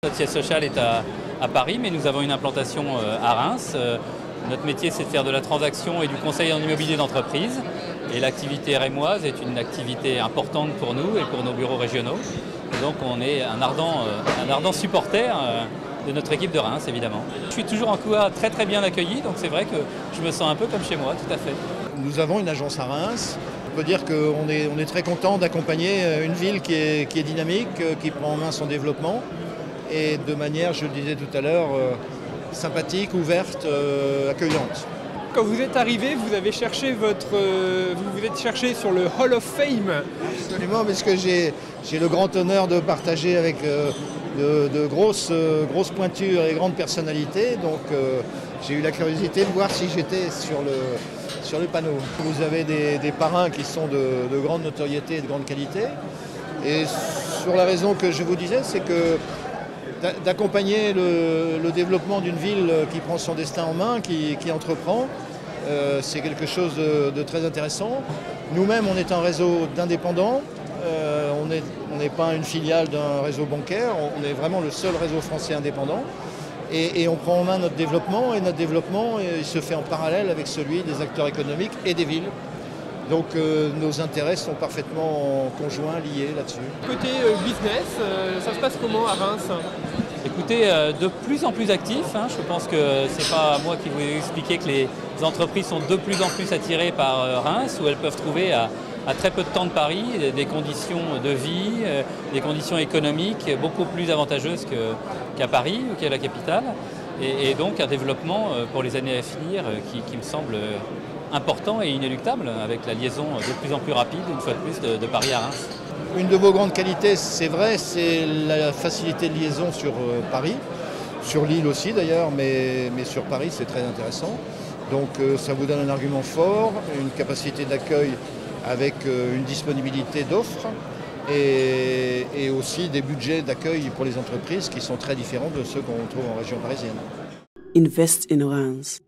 Notre siège social est à Paris, mais nous avons une implantation à Reims. Notre métier, c'est de faire de la transaction et du conseil en immobilier d'entreprise. Et l'activité rémoise est une activité importante pour nous et pour nos bureaux régionaux. Et donc on est un ardent supporter de notre équipe de Reims, évidemment. Je suis toujours en couloir très bien accueilli, donc c'est vrai que je me sens un peu comme chez moi, tout à fait. Nous avons une agence à Reims. On peut dire qu'on est très content d'accompagner une ville qui est dynamique, qui prend en main son développement et de manière, je le disais tout à l'heure, sympathique, ouverte, accueillante. Quand vous êtes arrivé, vous avez cherché vous êtes cherché sur le Hall of Fame. Absolument, parce que j'ai le grand honneur de partager avec de grosses pointures et grandes personnalités. Donc j'ai eu la curiosité de voir si j'étais sur le panneau. Vous avez des parrains qui sont de grande notoriété et de grande qualité. Et sur la raison que je vous disais, c'est que d'accompagner le développement d'une ville qui prend son destin en main, qui entreprend, c'est quelque chose de très intéressant. Nous-mêmes, on est un réseau d'indépendants, on n'est pas une filiale d'un réseau bancaire, on est vraiment le seul réseau français indépendant. Et on prend en main notre développement, et notre développement il se fait en parallèle avec celui des acteurs économiques et des villes. Donc nos intérêts sont parfaitement conjoints, liés là-dessus. Côté business, ça se passe comment à Reims? Écoutez, de plus en plus actifs. Je pense que c'est pas moi qui vais vous expliquer que les entreprises sont de plus en plus attirées par Reims, où elles peuvent trouver à très peu de temps de Paris des conditions de vie, des conditions économiques beaucoup plus avantageuses qu'à Paris ou qu'à la capitale. Et donc un développement pour les années à venir qui me semble important et inéluctable, avec la liaison de plus en plus rapide, une fois de plus, de Paris à Reims. Une de vos grandes qualités, c'est vrai, c'est la facilité de liaison sur Paris, sur l'île aussi d'ailleurs, mais sur Paris c'est très intéressant. Donc ça vous donne un argument fort, une capacité d'accueil avec une disponibilité d'offres et aussi des budgets d'accueil pour les entreprises qui sont très différents de ceux qu'on trouve en région parisienne. Invest in Reims.